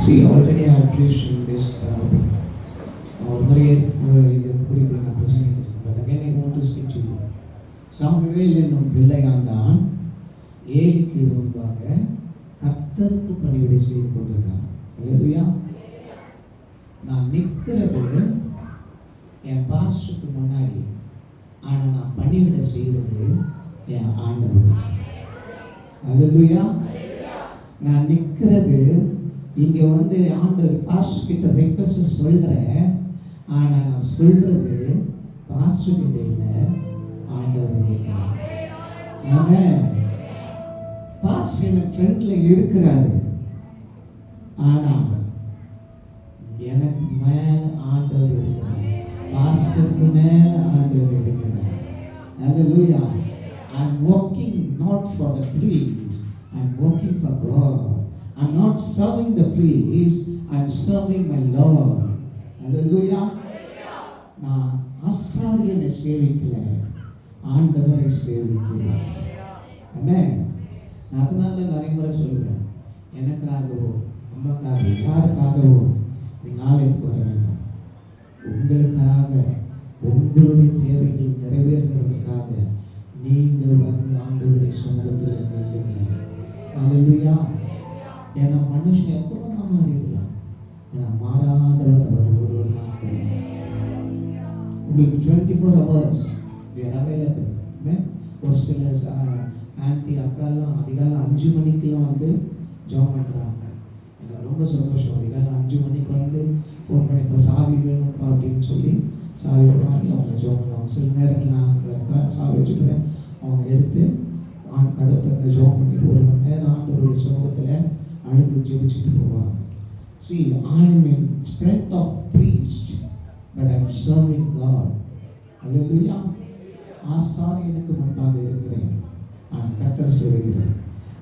See, already I have preached in this topic. Already இது குறித்து நான் பிரசங்கித்திருக்கேன். But again I want to speak to you. Samuel என்னும் பிள்ளையாண்டான் ஏலிக்கு முன்பாக கர்த்தருக்கு பணிவிடை செய்து கொண்டிருந்தான். அல்லேலூயா. நான் நிற்கிறது என் பாஸ்டருக்கு முன்னாடி, ஆனால் நான் பணிவிடை செய்கிறது என் ஆண்டவர். அல்லேலூயா. நான் நிற்கிறது இங்கே வந்து ஆண்டவர் பாஸ்டர் கிட்ட ரெக்வஸ்ட் சொல்கிறேன், ஆனால் நான் சொல்கிறது பாஸ்டர் கிட்ட இல்லை, ஆண்டவர் கிட்ட. ஆமென். பாஸ்டர் எனக்கு ஃப்ரெண்ட்ல இருக்கிறாரு, ஆனால் எனக்கு மேல ஆண்டவர் இருக்கிறார். பாஸ்டருக்கு மேல ஆண்டவர் இருக்கிறார். Hallelujah. I'm working not for the priest, I'm working for God. I'm not serving the priest, I'm serving my Lord. Hallelujah. நான் ஆசாரியனை சேவிக்கல, ஆண்டவரை சேவிக்கிறேன். ஆமென். நான் அதனால நிறைய முறை சொல்லுவேன், எனக்காகவோ அம்மாக்காகவோ யாருக்காகவோ நீங்கள் ஆலயத்துக்கு வர வேண்டாம். உங்களுக்காக, உங்களுடைய தேவைகள் நிறைவேறுகிறதுக்காக நீங்கள் வந்து ஆண்டவருடைய சமூகத்தில் நில்லுங்க. அல்லேலூயா. ஏன்னா மனுஷன் எப்போ வேணா மாறிடலாம், ஆனால் மாறாதவர் அவர் ஒருவர் மாத்திரம். உங்களுக்கு 24 hours we are available. ஒரு சில ஆன்டி அக்காலாம் அதிகாலம் 5 மணிக்கெலாம் வந்து ஜாப் பண்ணுறாங்க. எனக்கு ரொம்ப சந்தோஷம். அதிகாலம் 5 மணிக்கு வந்து ஃபோன் பண்ணி இப்போ சாவி வேணும்ப்பா அப்படின்னு சொல்லி சாவி வாங்கி அவங்க ஜாப் பண்ணுவாங்க. சில நேரங்கள் நான் சாவி வச்சுக்குவேன், அவங்க எடுத்து கதை தந்து ஜாப் பண்ணிட்டு 1 மணி நேரம் ஆண்டவருடைய சமூகத்தில் அழுது ஜெபிச்சுட்டு போவாங்க. See, I am in front of priest, but I am serving God. Hallelujah. ஆசாரியனுக்கு முன்பாக இருக்கிறேன், நான் கர்த்தர் சேவிக்கிறேன்.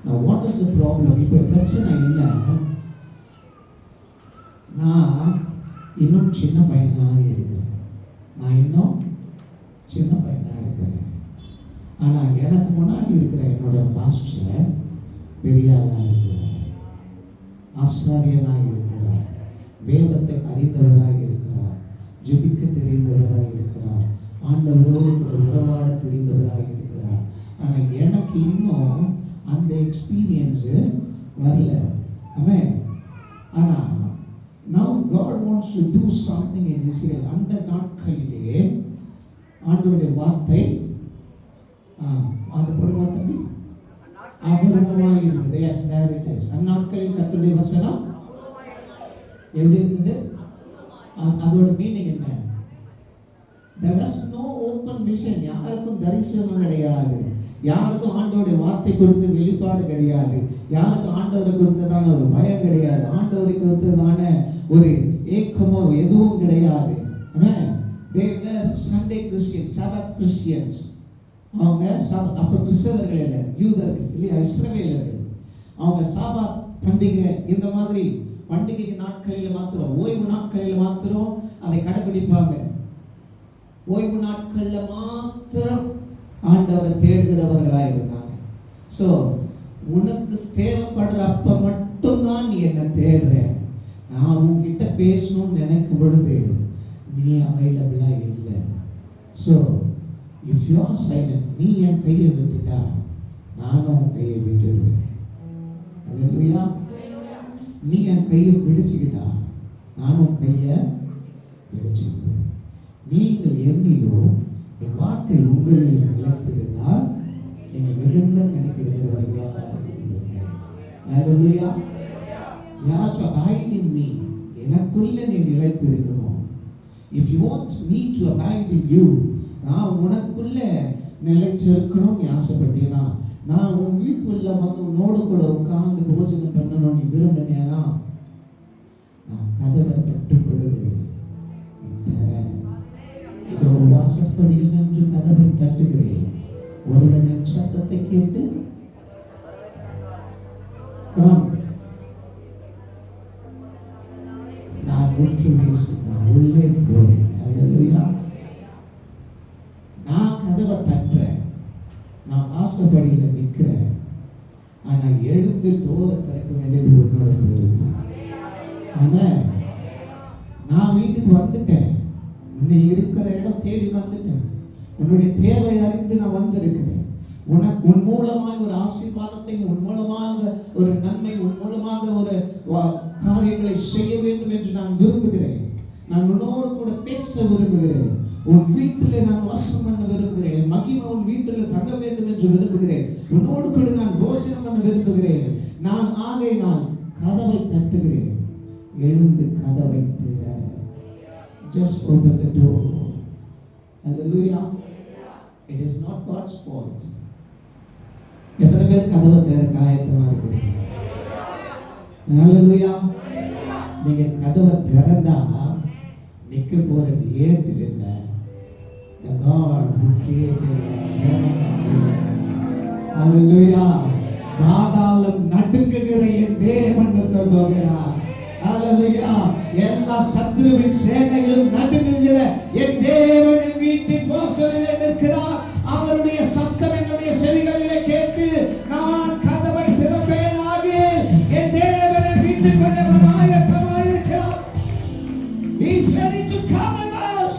Now what is the problem? இப்போ பிரச்சனை இல்லை, நான் இன்னும் சின்ன பையனாக இருக்கிறேன். ஆனால் எனக்கு முன்னாடி இருக்கிற என்னோட பாஸ்டர் பெரியாராக இருக்கிறார், ஆசாரியனாக இருக்கிறார், வேதத்தை அறிந்தவராக இருக்கிறார், ஜெபிக்க தெரிந்தவராக இருக்கிறார், ஆண்டவரோடு கூட உறவாட தெரிந்தவராக இருக்கிறார். ஆனால் எனக்கு இன்னும் அந்த எக்ஸ்பீரியன்ஸு வரல. ஆமென். ஆனால் now God wants to do something in Israel. அந்த நாட்களிலே ஆண்டவருடைய வார்த்தை அது படுவா தம்பி அபூர்வமாக இருந்தது. Yes, there it is. அந்நாட்களில் கர்த்தருடைய வசனம் எப்படி இருந்தது? அதோட மீனிங் என்ன? There was no open vision. யாருக்கும் தரிசனம் கிடையாது, யாருக்கும் ஆண்டவருடைய வார்த்தை குறித்து வெளிப்பாடு கிடையாது, யாருக்கும் ஆண்டவரை குறித்ததான ஒரு பயம் கிடையாது, ஆண்டவரை குறித்ததான ஒரு ஏக்கமோ எதுவும் கிடையாது. They were Sunday Christians, Sabbath Christians. அவங்க அப்போ கிறிஸ்தவர்கள் இல்லை, யூதர்கள் இல்லையா, இஸ்ரவேலர்கள். அவங்க சாபாத் பண்டிகை இந்த மாதிரி பண்டிகை நாட்களில் மாத்திரம், ஓய்வு நாட்களில் மாத்திரம் அதை கடைபிடிப்பாங்க. ஓய்வு நாட்களில் மாத்திரம் ஆண்டவரை தேடுகிறவர்களாக இருந்தாங்க. ஸோ உனக்கு தேவைப்படுற அப்போ மட்டும்தான் நீ என்னை தேடுற. நான் உங்ககிட்ட பேசணும்னு நினைக்கும் பொழுது நீ அவைலபிளாக இல்லை. So if you are silent, நீ என் கையை விட்டுட்டா நானும் உன் கையை விட்டுடுவேன். அல்லேலூயா. நீ என் கையை பிடிச்சுக்கிட்டா நானும் கையை பிடிச்சுக்குவேன். நீங்கள் என்னிலோ என் வார்த்தை உங்களில் நிலைத்திருந்தால் நீங்கள் மிகுந்த கணக்கெடுக்கிறவர்களாக இருப்பீர்கள். அல்லேலூயா. You have to abide in me. எனக்குள்ள நீ நிலைத்திருக்கணும். If you want me to abide in you, நான் உனக்குள்ள நிலைச்சிருக்கணும் நீ ஆசைப்பட்டீனா, நான் உன் வீட்டுக்குள்ள வந்து உன்னோடு கூட உட்கார்ந்து போஜனம் பண்ணணும் நீ விரும்பினேனா, நான் கதவை தட்டும் பொழுது இதோ வாசற்படியில் நின்று கதவை தட்டுகிறேன், ஒருவன் என் சத்தத்தை கேட்டு நான் முற்று வீசி நான் உள்ளே போய். அல்லேலூயா. நான் கதவை தட்டுறேன், நான் வாசற்படியில் நிற்கிறேன், ஆனால் எழுந்து டோரை திறக்க வேண்டியது உன்னோட பொறுப்பு. ஆமென். நான் வீட்டுக்கு வந்துட்டேன். நீ இருக்கிற இடம் தேடி வந்துட்டேன். உன்னுடைய தேவை அறிந்து நான் வந்திருக்கிறேன். உன் மூலமாக ஒரு ஆசீர்வாதத்தை, உன் மூலமாக ஒரு நன்மை, உன் மூலமாக ஒரு காரியங்களை செய்ய வேண்டும் என்று நான் விரும்புகிறேன். நான் உன்னோடு கூட பேச விரும்புகிறேன். உன் வீட்டில் நான் வாசம் பண்ண விரும்புகிறேன். என் மகிமை உன் வீட்டில் தங்க வேண்டும் என்று விரும்புகிறேன். உன்னோடு கூட நான் போஜனம் பண்ண விரும்புகிறேன். நான் கதவை தட்டுகிறேன். எழுந்து கதவை திற. Just open the door. Hallelujah. It is not God's fault. எத்தனை பேர் கதவை திற காயத்தமா இருக்கு? Hallelujah. நீங்க கதவை திறந்தா நிக்க போறது ஏத்தில் இல்லை. The God who created Hallelujah. பாதாளம் நடுங்குகிற என் தேவன் இருக்க போகிறார். Hallelujah. எல்லா சத்துருவின் சேனைகளும் நடுங்குகிற என் தேவன் என் வீட்டின் வாசலில் நிற்கிறார். அவருடைய சத்தம் என்னுடைய செவிகளிலே கேட்டு நான் கதவை திறப்பேனாக. என் தேவன் என் வீட்டுக்குள்ளே வர ஆயத்தமாக இருக்கிறார். He is ready to come and us.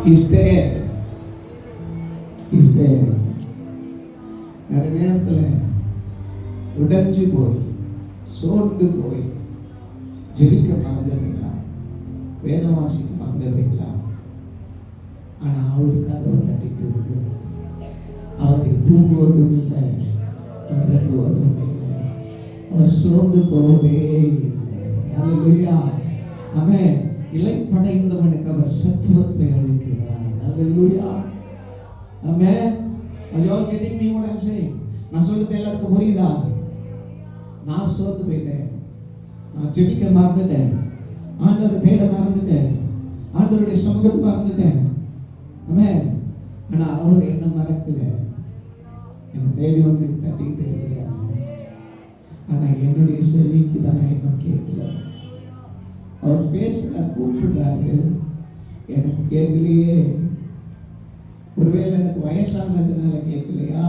He's there. He's there. நிறைய நேரத்தில் உடைஞ்சு போய் சோர்ந்து போய் ஜெபிக்க மறந்துடுறீங்களா? வேதம் வாசிக்க மறந்துடுறீங்களா? ஆனால் அவர் கதவை தட்டிட்டு இருக்கிறார். அவரை தூங்குவதும் இல்லை, இறங்குவதும் இல்லை. அவர் சோர்ந்து போவதே இல்லை. ஹல்லேலூயா. ஆமென். இளைப்படைந்தவனுக்கு அவர் சத்துவத்தை அளிக்கிறார். ஹல்லேலூயா. ஆமென். Are you all getting me what I'm saying? நான் சொல்றது எல்லாருக்கும் புரியுதா? நான் சோர்ந்து போயிட்டேன். நான் ஜெபிக்க மறந்துட்டேன். ஆண்டவரை தேட மறந்துட்டேன். ஆண்டவருடைய சமூகத்தை மறந்துட்டேன். ஆமென். ஆனா அவர் என்ன மறக்கல. என்னை தேடி வந்து தட்டிக்கிட்டு இருக்கிறார். ஆனா என்னுடைய செவிக்கு தான் என்ன கேட்கல. அவர் பேசுறார், கூப்பிடுறாரு, எனக்கு கேட்கலையே. ஒருவேளை எனக்கு வயசானதுனால கேட்கலையா?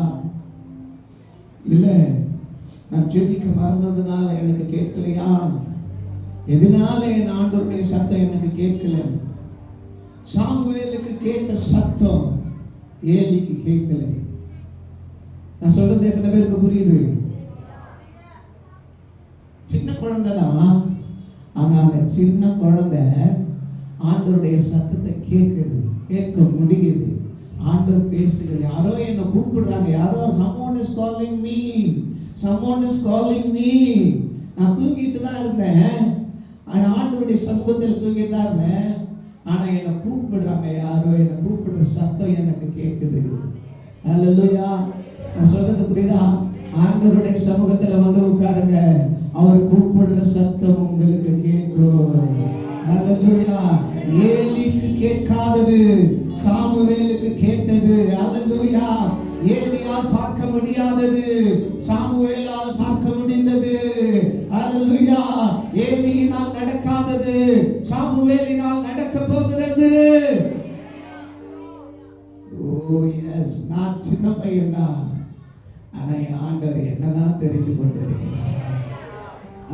இல்ல நான் ஜெபிக்க மறந்ததுனால எனக்கு கேட்கலையா? எதனால என் ஆண்டவருடைய சத்தம் எனக்கு கேட்கல? சாமுவேலுக்கு கேட்ட சத்தம் ஏலிக்கு கேட்கல. நான் சொல்றது எத்தனை பேருக்கு புரியுது? சின்ன குழந்தைதான், ஆனா அந்த சின்ன குழந்தை ஆண்டவருடைய சத்தத்தை கேட்குது, கேட்க முடியுது. ஆண்டவர் பேசுகிறது. யாரோ என்ன கூப்பிடுறாங்க. யாரோ someone is calling me. Someone is calling me. நான் தூங்கிட்டு தான் இருந்தேன். ஆனா ஆண்டவருடைய சமூகத்தில் தூங்கிட்டு தான் இருந்தேன். ஆனா என்ன கூப்பிடுறாங்க. யாரோ என்ன கூப்பிடுற சத்தம் எனக்கு கேட்குது. ஹல்லேலூயா. நான் சொல்றது புரியுதா? ஆண்டவருடைய சமூகத்தில் வந்து உட்காருங்க. அவர் கூப்பிடுற சத்தம் உங்களுக்கு கேட்கும். ஹல்லேலூயா. ஏலிக்கு கேட்காதது சாமுவேலுக்கு கேட்டது. ஹல்லேலூயா. ஏலியால் பார்க்க முடியாதது சாமுவேலால் பார்க்க முடிந்தது. ஹல்லேலூயா. ஏலியினால் நடக்காதது சாமுவேலினால் நடக்க போகிறது. ஓ எஸ். நான் சின்ன பையன் தான், ஆனா ஆண்டவர் என்னதான் தெரிந்து கொண்டிருக்கிறார்.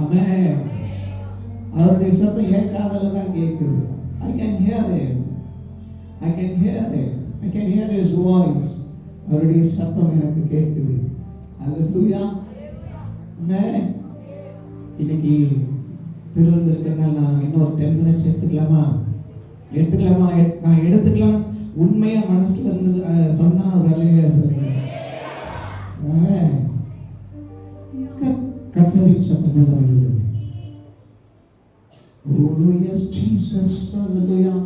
ஆமென். அவருடைய சத்தம் என் காதுல தான் கேட்குது. I can hear him. I can hear him. I can hear his voice. அவருடைய சத்தம் எனக்கு கேட்குது. ஹல்லேலூயா. ஆமென். இன்னைக்கு திருவந்திருக்கிறதுனால நான் இன்னொரு 10 minutes எடுத்துக்கலாமா? நான் எடுத்துக்கலாம். உண்மையா மனசுல இருந்து சொன்னா ஒரு அலையா சொல்லுங்க. கர்த்தரின் சத்தம் உள்ளது. Oh yes, Jesus. Hallelujah.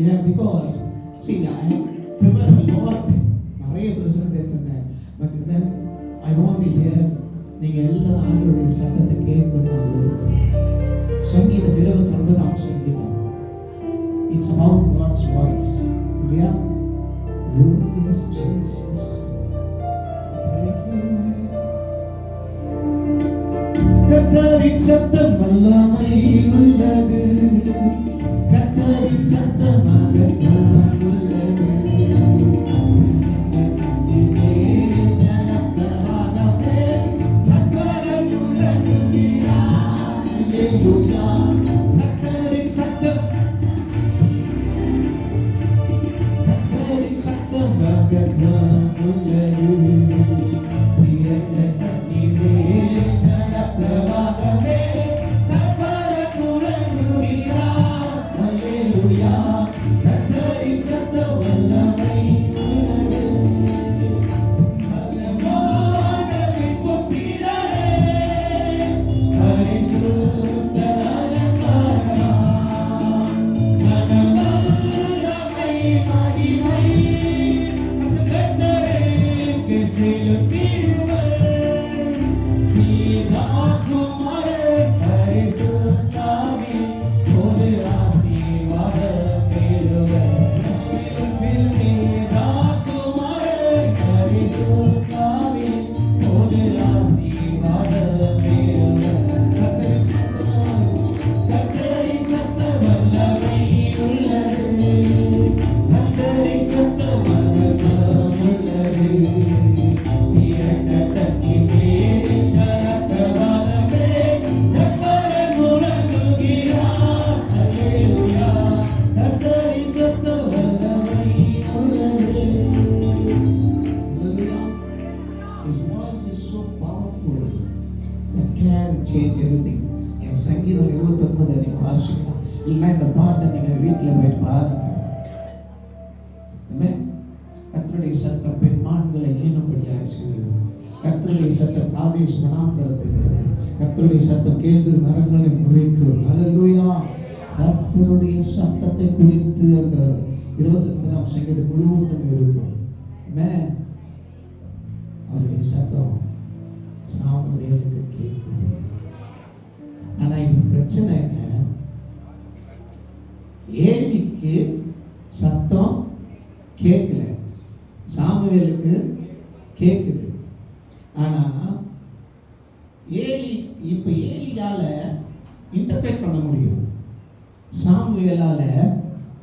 Yeah, because see, I prepared a lot. நிறைய பிரசன்ட் எடுத்தேன். But then I want to hear நீங்க எல்லாரும் ஆண்டவருடைய சத்தத்தை கேட்கணும். சங்கீதம் 29 சங்கீதம். It's about God's voice. Yeah. Oh yes, Jesus. Thank you. கர்த்தரின் சத்தம் வல்லமை உள்ளது. கர்த்தரின் சத்தம் அகற்றம் உள்ளது. ஜலம் சேஞ்ச் எவ்ரிதிங். என் சங்கீதம் 29 நீங்க வாசிக்கலாம், இல்லைன்னா இந்த பாட்டை நீங்க வீட்டில் போயிட்டு பாருங்க. கர்த்தருடைய சத்தம் பெண்மான்களை ஈனும்படியாக செய்யும். கர்த்தருடைய சத்தம் காதேஸ் வனாந்தரத்தை விளக்கும். கர்த்தருடைய சத்தம் கேதுரு மரங்களை முறிக்கும். ஹல்லேலூயா. கர்த்தருடைய சத்தத்தை குறித்து அந்த 29ஆம் சங்கீதம் முழுவதும் இருக்கும். அவருடைய சத்தம் சாமுவேலுக்கு கேட்குது. ஆனா இப்ப பிரச்சனை என்ன? ஏலிக்கு சத்தம் கேட்கல, சாமுவேலுக்கு கேட்குது. ஆனா ஏலியால இன்டர்பிரேட் பண்ண முடியும், சாமுவேலால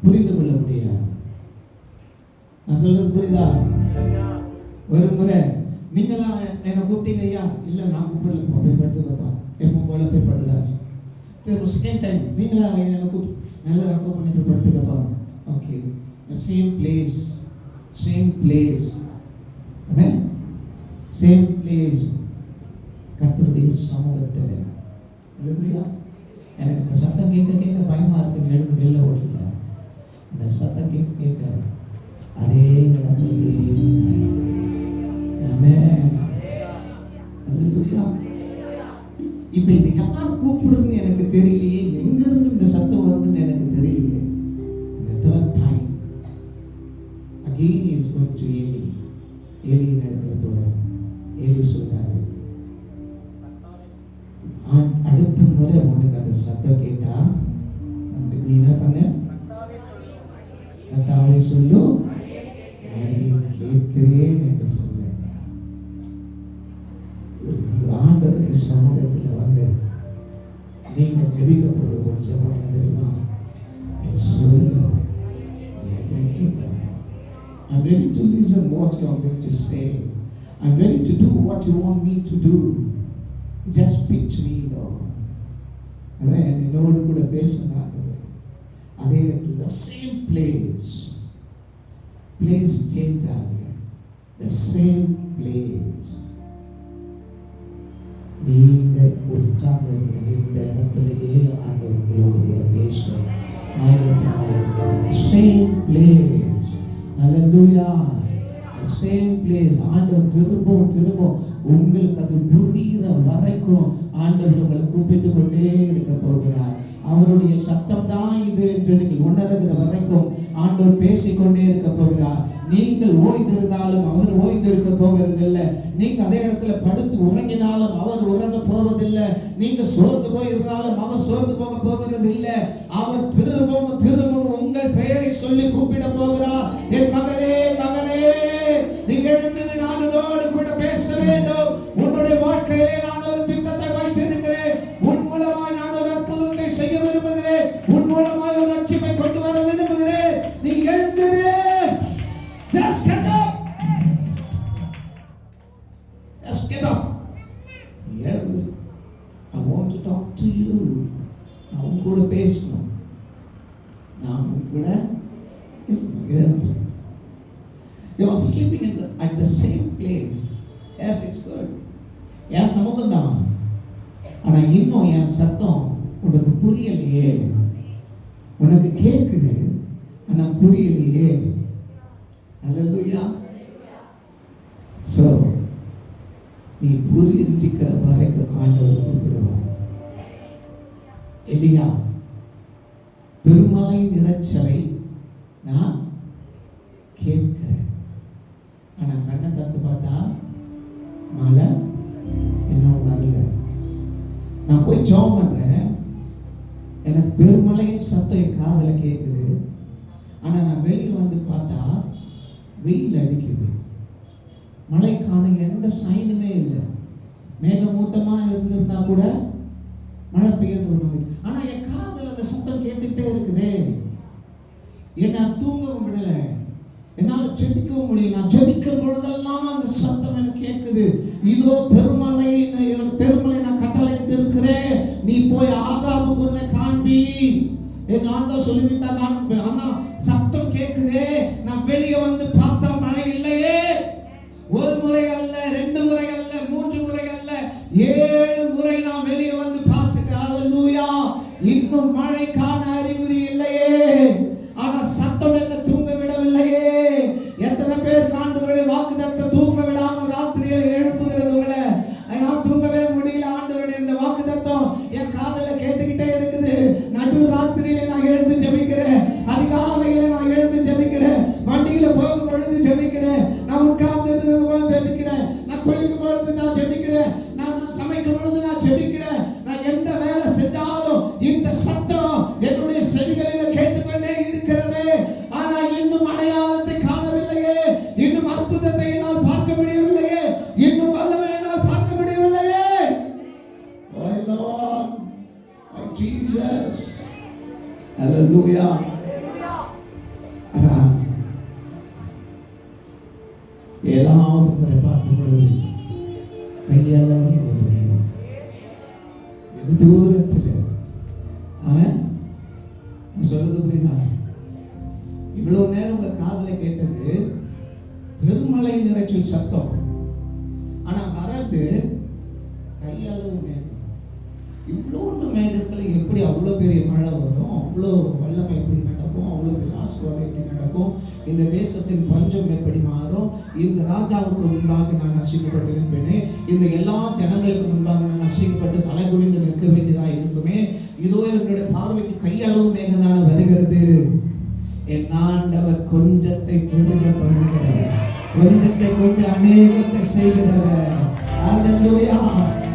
புரிந்து கொள்ள முடியாது. நான் சொல்றது புரியுதா? ஒரு முறை நீங்களா என்னை கூப்பிட்டீங்க ஐயா, இல்லை நான் கூப்பிடல, போய் படுத்துக்கப்பா, எப்போ போல போய் படுதாச்சு. திரும்ப செகண்ட் டைம் நீங்களா என்னை கூப்பிட்டு நல்லா ரப்ப பண்ணி போய் படுத்துக்கப்பா. ஓகே, சேம் பிளேஸ் கர்த்தருடைய சமூகத்தில். இல்லையா? எனக்கு இந்த சத்தம் கேட்க பயமா இருக்கு, எழுந்து வெளில ஓடல. இந்த சத்தம் கேட்க அதே இடத்துலயே இப்ப இதை யார் கூப்பிடுறதுன்னு எனக்கு தெரியலையே, எங்க இருந்து இந்த சத்தம் வருதுன்னு எனக்கு தெரியலையே. இந்த third time again he is going to ஏலியின் இடத்துல போறார். ஏலி சொல்றாரு, அடுத்த முறை உனக்கு அந்த சத்தம் கேட்டா நீ என்ன பண்ண? கர்த்தாவே சொல்லு, கேட்கிறேன் என்று சொல்ல. ஆண்டவருடைய சமூகத்தில் வந்து நீங்க ஜெபிக்க போற ஒரு ஜெபம் என்ன தெரியுமா? சொல்லு, I'm ready to listen what you are going to say. I'm ready to do what you want me to do. Just speak to me, Lord. என்னோடு கூட பேசுங்க. அதே the same place change ஆகுங்க. The same place. நீங்க உட்கார்ந்து இந்த இடத்திலேயே ஆண்டவர்களோடு பேசும். Same place. Hallelujah. The same place. ஆண்டவர் திரும்ப உங்களுக்கு அது புரிகிற வரைக்கும் ஆண்டவர் உங்களை கூப்பிட்டு கொண்டே இருக்க போகிறார். அவருடைய சத்தம் தான் இது என்று நீங்கள் உணர்கிற வரைக்கும் ஆண்டவர் பேசிக்கொண்டே இருக்க போகிறார். நீங்கள் ஓய்ந்திருந்தாலும் அவர் ஓய்ந்து இருக்க போகிறதில்லை. நீங்க அதே இடத்துல படுத்து உறங்கினாலும் அவர் உறங்க போவதில்லை. நீங்க சோர்ந்து போயிருந்தாலும் அவர் சோர்ந்து போக போகிறது இல்லை. அவர் திரும்பவும் உங்கள் பெயரை சொல்லி கூப்பிட போகிறார். என் மகளே, நீங்க எழுந்து நானோடு கூட பேச வேண்டும். உன்னுடைய வாழ்க்கையிலே நான் ஒரு திட்டத்தை வைத்திருக்கிறேன். உன் மூலமாய் நான் ஒரு அற்புதத்தை செய்ய விரும்புகிறேன். உன் மூலமாய் ஒரு ரட்சிப்பை கொண்டு வர விரும்புகிறேன். நீ எழுந்திரு. Just get up. எழுந்திரு. I want to talk to you. நான் உன் கூட பேசணும். எழுந்திரு. You are sleeping at the same place. Yes, it's good. என் சமூகம் தான். ஆனா இன்னும் என் சத்தம் உனக்கு புரியலையே. உனக்கு கேட்குது, ஆனா புரியலையே. Hallelujah. So நீ புரிஞ்சிக்கிற வரைக்கும் ஆண்டவர் கூப்பிடுவார். எலியா, பெருமலை இரைச்சலை நான் கேட்கிறேன், ஆனா கண்ணை திறந்து பார்த்தா மழை இன்னும் வரல. நான் போய் ஜெபம் பண்றேன், எனக்கு பெருமலையின் சத்தம் என் காதுல கேட்குது. ஆனா நான் வெளியே வந்து பார்த்தா வெயில் அடிக்குது. மழைக்கான எந்த சைனுமே இல்லை. மேகமூட்டமா இருந்திருந்தா கூட மழை பெய்யணும். ஆனா என் காதுல அந்த சத்தம் கேட்டுட்டே இருக்குதே. என்ன தூங்கவும் விடலை, என்னால ஜெபிக்கவும் முடியும். நான் ஜெபிக்கும் பொழுதெல்லாம் அந்த சத்தம் எனக்கு கேட்குது. இதோ பெருமலை நான் கட்டளையிட்டு இருக்கிறேன், நீ போய் ஆகாபுக்கு உன்னை காண்பி. என் ஆண்டவர் சொல்லிவிட்டார். ஆனா சத்தம் கேட்குதே. நான் வெளியே வந்து பார்த்தா மழை இல்லையே. ஒரு முறை அல்ல, 2 முறை அல்ல, 3 முறை அல்ல, 7 முறை நான் வெளியே வந்து அல்லேலூயா. ஆனா 7வது முறை பார்க்கும் பொழுது கையளவு ஒரு வெகு தூரத்தில் அவன் சொல்றது புரியுதா? இவ்வளவு நேரம் உங்க காதுல கேட்டது பெருமழை நிறைச்சல் சத்தம். ஆனா வர்றது கையளவு மேகம். இவ்வளோண்டு மேகத்துல எப்படி அவ்வளோ பெரிய மழை வரும்? அவ்வளோ வல்லமை எப்படி நடக்கும்? அவ்வளோ பெரிய ஆசீர்வாதம் எப்படி நடக்கும்? இந்த தேசத்தின் பஞ்சம் எப்படி மாறும்? இந்த ராஜாவுக்கு முன்பாக நான் அசிங்கப்பட்டிருப்பேனே, இந்த எல்லா ஜனங்களுக்கு முன்பாக நான் அசிங்கப்பட்டு தலை குனிந்து நிற்க வேண்டியதா இருக்குமே. இதோ என்னுடைய பார்வைக்கு கையளவு மேகம் தானே வருகிறது. என் ஆண்டவர் கொஞ்சத்தை பெருக பண்ணுகிறவர், கொஞ்சத்தை கொண்டு அநேகத்தை செய்கிறவர். அல்லேலூயா.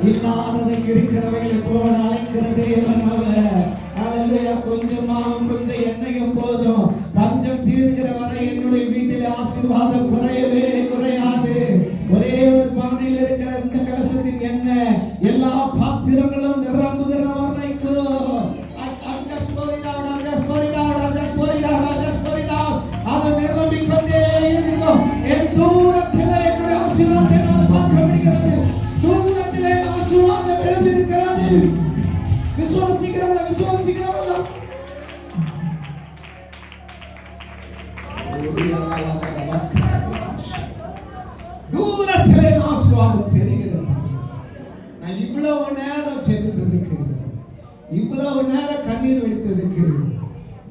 இல்லாததை இருக்கிறவர்களை போல அழைக்கிற தேவன் அவர். அல்லேலூயா. கொஞ்சமாவும் கொஞ்சம் எண்ணெயும் போதும். பஞ்சம் தீர்க்கிற வரை என்னுடைய வீட்டில் ஆசீர்வாதம் குறையவே குறையாது. ஒரே ஒரு பானையில் இருக்கிற இந்த கலசத்தின் எண்ணெய் எல்லா பாத்திரங்களும் நிரம்புகிற வரைக்கும் அது நிரம்பிக் கொண்டே இருக்கும். என் தூரத்தில் என்னுடைய ஆசீர்வாதத்தை நான் பார்க்க முடிகிறது. தூரத்திலே ஆசீர்வாதம் எழுந்திருக்கிறது. விசுவாசிக்கிறவள தூரத்திலே ஆசீர்வாதம் தெரிகிறது. நான் இவ்வளவு நேரம் செலுத்ததுக்கு, இவ்வளவு நேரம் கண்ணீர் வெடித்ததுக்கு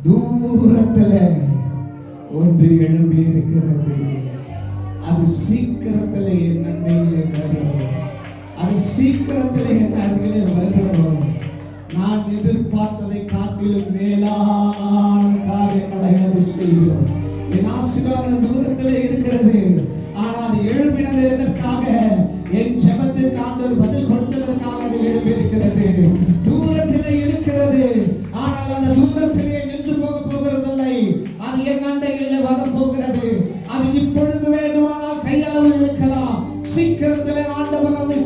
தூரத்தில் ஒன்று எழும்பி இருக்கிறது. அது சீக்கிரத்தில் என் நன்மையிலே வரும். அது சீக்கிரத்தில் என் அருகிலே வரும். நான் எதிர்பார்த்ததை காட்டிலும் மேலான காரியங்களை அது செய்யும். என் ஆசீர்வாதம் தூரத்தில் இருக்கிறது. ஆனால் அது எழுப்பினது எதற்காக? என் ஜெபத்திற்கு ஆண்டவர் பதில் கொடுத்ததற்காக அது எழுப்பி இருக்கிறது. தூரத்திலே இருக்கிறது. ஆனால் அந்த தூரத்திலே நின்று போக போகிறதில்லை. அது என் அண்டையிலே வரப்போகிறது. அது இப்பொழுது வேண்டுமானால் கையளவு இருக்கலாம். சீக்கிரத்திலே ஆண்டவர் அதை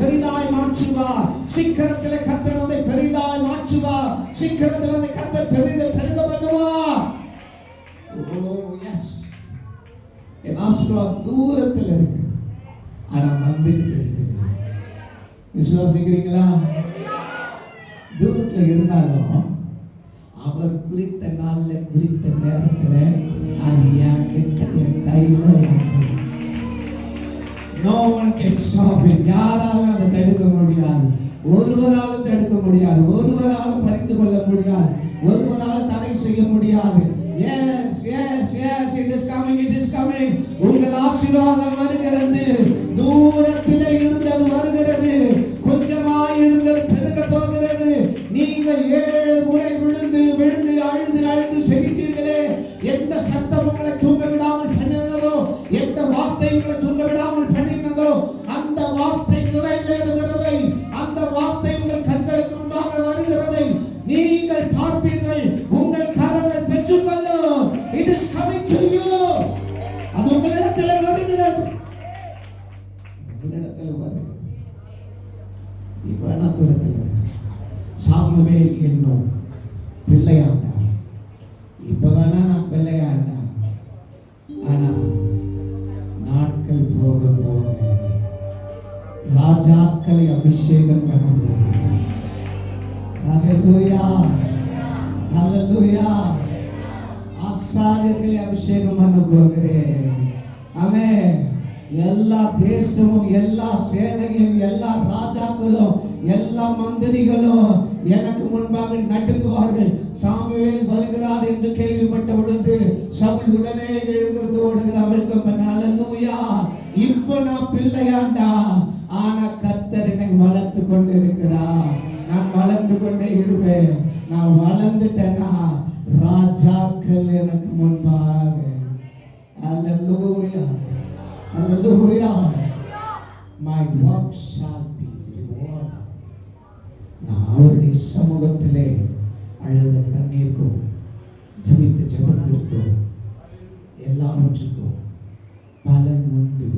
பெரிதாய் மாற்றுவார். சீக்கிரத்திலே கர்த்தர் அதை பெரிதாய் மாற்றுவார். சீக்கிரத்திலே அதை கர்த்தர் பெருக பண்ணுவார். ஓ எஸ். என் ஆசீர்வாதம் தூரத்தில் இருக்கு, ஆனா வந்துகிட்டு இருக்குது. விசுவாசிக்கிறீங்களா? தூரத்தில் இருந்தாலும் அவர் குறித்த நாள்ல குறித்த நேரத்துல அது என் கிட்ட என் கையில வந்து no one can stop it. யாராலும் அதை தடுக்க முடியாது. ஒருவராலும் தடுக்க முடியாது. ஒருவராலும் பறித்து கொள்ள முடியாது. ஒருவராலும் தடை செய்ய முடியாது. Yes, yes, yes, it is coming, it is coming. உங்கள் ஆசீர்வாதம் வருகிறது. தூரத்திலே இருந்தது வருகிறது. கொஞ்சமாய் இருந்தது பெருக போகிறது. நீங்கள் 7 முறை விழுந்து விழுந்து அழுது செபித்தீர்களே, எந்த சத்தம் உங்களை தூங்க விடாமல் பண்ணினதோ, எந்த வார்த்தை உங்களை தூங்க விடாமல் பண்ணினதோ, அந்த வார்த்தை நிறைவேறுகிறதை, அந்த வார்த்தை உங்கள் கண்களுக்கு முன்பாக வருகிறதை நீங்கள் பார்ப்பீர்கள். உங்கள் கரங்கள் பெற்றுக்கொள்ளும். It is coming to you. அது உங்களிடத்தில் வருகிறது. உங்களிடத்தில் வருகிறது. இப்ப நான் தூரத்தில் இருக்கேன். சாமுவேல் என்னும் பிள்ளையாண்டா. இப்ப வேணா நான் பிள்ளையாண்டா. ஆனா நாட்கள் போக போக ராஜாக்களை அபிஷேகம் பண்ண போகிறேன். ஹல்லேலூயா, ஹல்லேலூயா. ஆசாரியர்களை அபிஷேகம் பண்ண போகிறேன். ஆமென். எல்லா தேசமும், எல்லா சேனையும், எல்லா ராஜாக்களும், எல்லா மந்திரிகளும் எனக்கு முன்பாக நடுங்குவார்கள். சாமுவேல் வருகிறார் என்று கேள்விப்பட்ட பொழுது சவுல் உடனே எழுந்திருந்து ஓடுகிறார். வெல்கம் பண்ண. ஹல்லேலூயா. இப்போ நான் பிள்ளையாண்டா, ஆனா கர்த்தர் என்னை வளர்த்து கொண்டு இருக்கிறார். நான் வளர்ந்து கொண்டே இருப்பேன். நான் வளர்ந்துட்டேன்னா ராஜாக்கள் எனக்கு முன்பாக. ஹல்லேலூயா, ஹல்லேலூயா. My work shall be rewarded. நான் அவருடைய சமூகத்திலே அழுத கண்ணீருக்கும் ஜெபித்த ஜெபத்திற்கும் எல்லாவற்றுக்கும் பலன் உண்டு.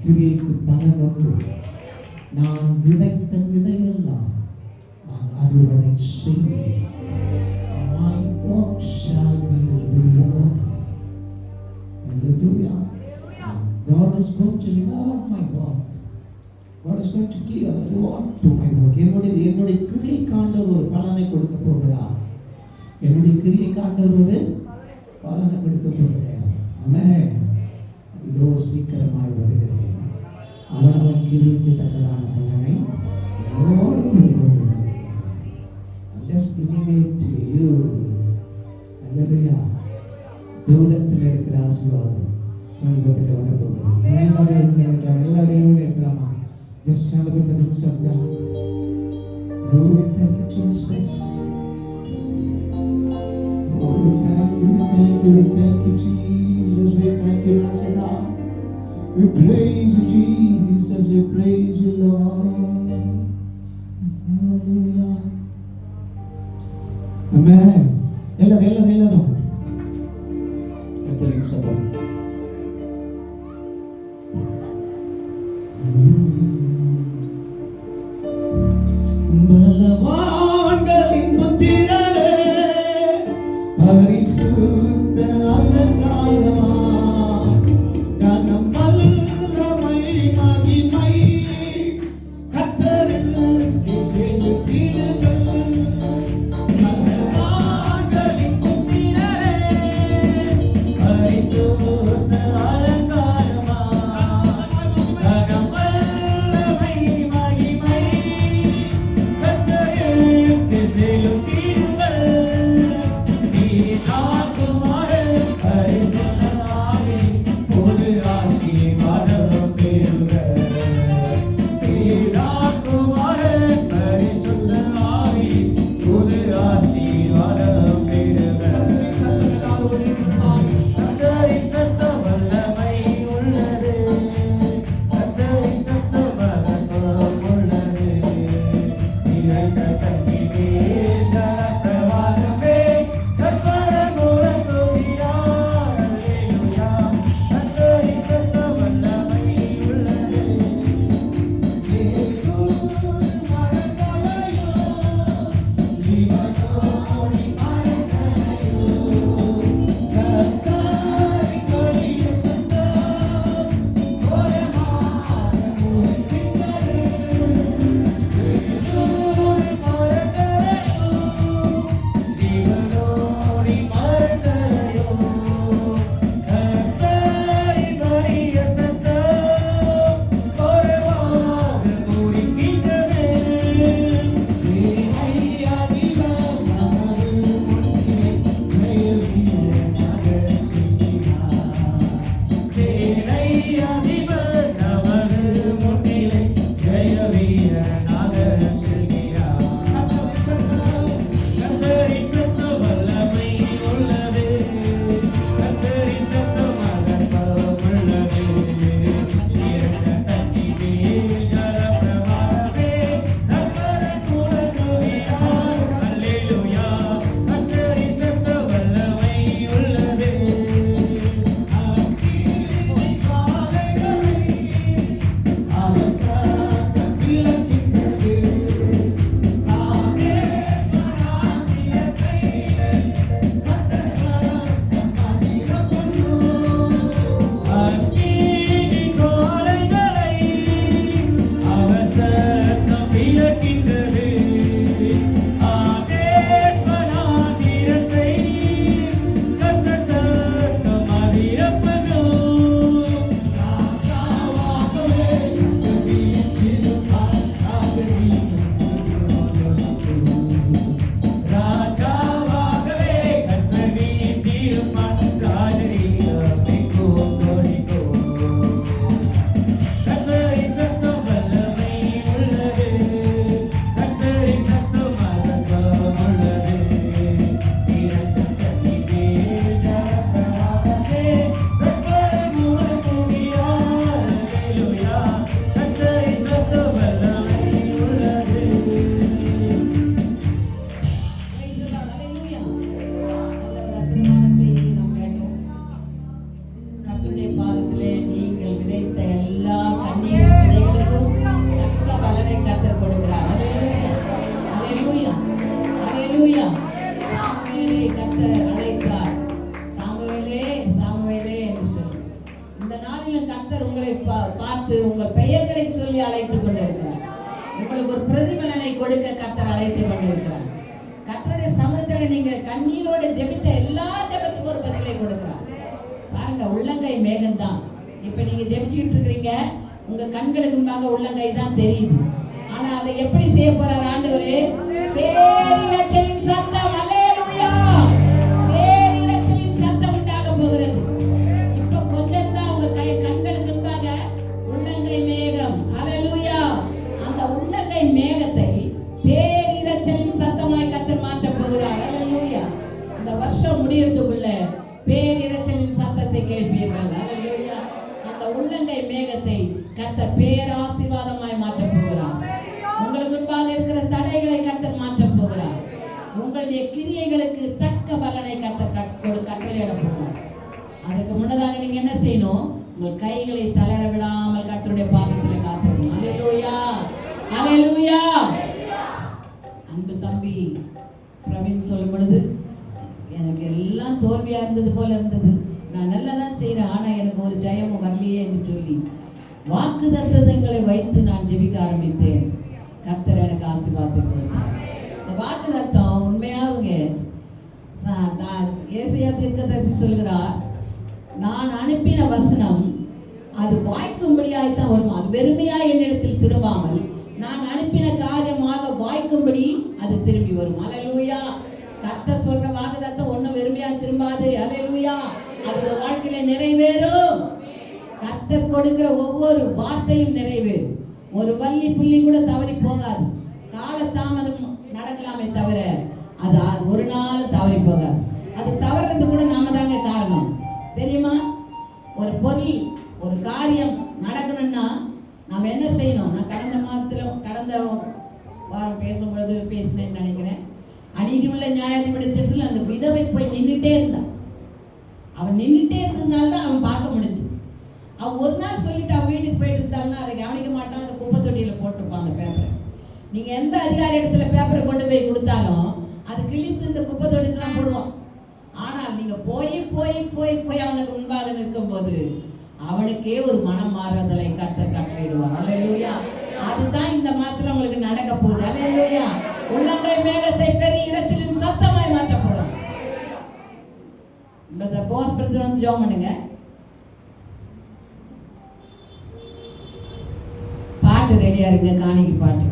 கிரியைக்கு பலன் உண்டு. நான் விதைத்த விதையெல்லாம் நான் அறுவடை செய்வேன். My walk shall be rewarded. Hallelujah. God is going to reward my walk. God is going to give a reward to my work. என்னுடைய கிரியைக்காண்டவர் ஒரு பலனை கொடுக்க போகிறார். என்னுடைய கிரியைக்காண்டவர் ஒரு பலனை கொடுக்க போகிறார். ஆமென். இதோ சீக்கிரமாய் வருகிறேன். அவனவன் கிரியைக்கு தக்கதான பலனை என்னோடு கொடுக்கிறார். I'm just bringing it to you. Hallelujah. தூரத்தில் இருக்கிற ஆசீர்வாதம் சமீபத்தில் வரப்போகிறது. எல்லாரையும் இருக்கலாமா? Just stand up in the presence of God. Oh, thank you, Jesus. Oh, thank you, Jesus. We thank you, Master God. We praise you, Jesus. We praise you, Lord. Hallelujah. Amen. எல்லாரும் கர்த்தரின் சபம். பலவான்களின் புத்திரனே, பரிசுத்த அலங்காரமா, கனம் வல்லமை மகிமை கர்த்தருக்கே செலுத்திடுங்கள். பலவான்களின் பார்த்து உங்கள் பெயர்களை சொல்லி அழைத்துக் கொண்டிருக்கிறார். உங்களுக்கு ஒரு பிரதிபலனை கொடுக்க கர்த்தர் அழைத்துக் கொண்டிருக்கிறார். கர்த்தருடைய சமூகத்தில் நீங்க கண்ணீரோடு ஜெபித்த எல்லா ஜெபத்துக்கும் ஒரு பதிலை கொடுக்கிறார். பாருங்க, உள்ளங்கை மேகம்தான். இப்ப நீங்க ஜெபிச்சுட்டு இருக்கிறீங்க, உங்க கண்களுக்கு முன்பாக உள்ளங்கை தான் தெரியுது. ஆனா அதை எப்படி செய்ய போறார் ஆண்டவரே? பேரிரைச்சலின் சத்தம், அல்லேலூயா, பேரிரைச்சலின் சத்தம் உண்டாக போகிறது. இப்ப கொஞ்சம் தான் உங்க கண்களுக்கு முன்பாக உள்ளங்கை மேகம், அல்லேலூயா. அந்த உள்ளங்கை மேகத்தை பேரிரைச்சலின் சத்தமாய் கர்த்தர் மாற்ற போகிறார், அல்லேலூயா. இந்த வருஷம் முடியறதுக்குள்ள பேரிரைச்சலின் சத்தத்தை கேட்பீர்கள், அல்லேலூயா. அந்த உள்ளங்கை மேகத்தை கர்த்தர் பேராசீர்வாதமாய் மாற்ற போகிறார். உங்களுக்கு முன்பாக இருக்கிற தடைகளை கர்த்தர் மாற்ற போகிறார். உங்களுடைய கிரியைகளுக்கு தக்க பலனை கர்த்தர் கட்டளையிட போகிறார். அதற்கு முன்னதாக நீங்க என்ன செய்யணும்? உங்கள் கைகளை தளர விடாமல் கர்த்தருடைய பாதத்தில் காத்திருக்கணும். அல்லேலூயா, அல்லேலூயா. அன்பு தம்பி பிரவீன் சொல்லும் பொழுது எனக்கு எல்லாம் தோல்வியா இருந்தது போல இருந்தது, நான் நல்லா தான் செய்கிறேன், ஆனா எனக்கு ஒரு ஜெயமும் வரலையே என்று சொல்லி வாக்கு தத்தங்களை வைத்து நான் ஜெபிக்க ஆரம்பித்தேன். கர்த்தர் எனக்கு ஆசீர்வாதத்தை கொடுத்தார். இந்த வாக்கு தத்தம் உண்மையாவுங்க. ஏசாயா தீர்க்கதரிசி சொல்கிறார், நான் அனுப்பின வசனம் அது வாய்க்கும்படியாய்த்தான் வரும், அது வெறுமையா என்னிடத்தில் திரும்பாமல் நான் அனுப்பின காரியமாக வாய்க்கும்படி அது திரும்பி வரும். அல்லேலூயா. கர்த்தர் சொல்ற வாக்கு தத்தம் ஒன்றும் வெறுமையா திரும்பாது. அல்லேலூயா. அது ஒரு வாழ்க்கையில நிறைவேறும். கர்த்தர் கொடுக்கிற ஒவ்வொரு வார்த்தையும் நிறைவேறும். ஒரு வள்ளி புள்ளி கூட தவறி போகாது. கால தாமதம் நடக்கலாமே தவிர அது ஒரு நாள் தவறி போகாது. அது தவறுறது கூட நாம தாங்க காரணம், தெரியுமா? ஒரு பொருள், ஒரு காரியம் நடக்கணும்னா நாம் என்ன செய்யணும்? நான் கடந்த வாரம் பேசும்பொழுது பேசினேன்னு நினைக்கிறேன். அநீதி உள்ள நியாயாதிபதியத்தில் அந்த விதவை போய் நின்றுட்டே இருந்தான். அவன் நின்றுட்டே இருந்ததுனால தான் அவன் பார்க்க முடிஞ்சு. அவன் ஒரு நாள் சொல்லிட்டு அவன் வீட்டுக்கு போயிட்டு இருந்தாங்கன்னா அதை கவனிக்க மாட்டான். அந்த குப்பை தொட்டியில் போட்டிருப்பான் அந்த பேப்பரை. நீங்கள் எந்த அதிகாரி இடத்துல பேப்பரை கொண்டு போய் கொடுத்தாலும் அது கிழித்து இந்த குப்பை தொட்டிலாம் போடுவான். ஆனால் நீங்கள் போய் போய் போய் போய் அவனுக்கு முன்பாக நிற்கும் போது அவனுக்கே ஒரு மனம் மாறுதலை கர்த்தர் கட்டளையிடுவார். அல்லேலூயா. அதுதான் இந்த மாத்திரம் உங்களுக்கு நடக்க போகுது. அல்லேலூயா. உள்ளங்கை மேகத்தை பெரிய இரைச்சலின் சத்தமாய் மாற்ற போகிறார். இந்த போஸ் பிரதர் வந்து ஜெபம் பண்ணுங்க. பாட்டு ரெடியா இருங்க, காணிக்கை பாட்டு.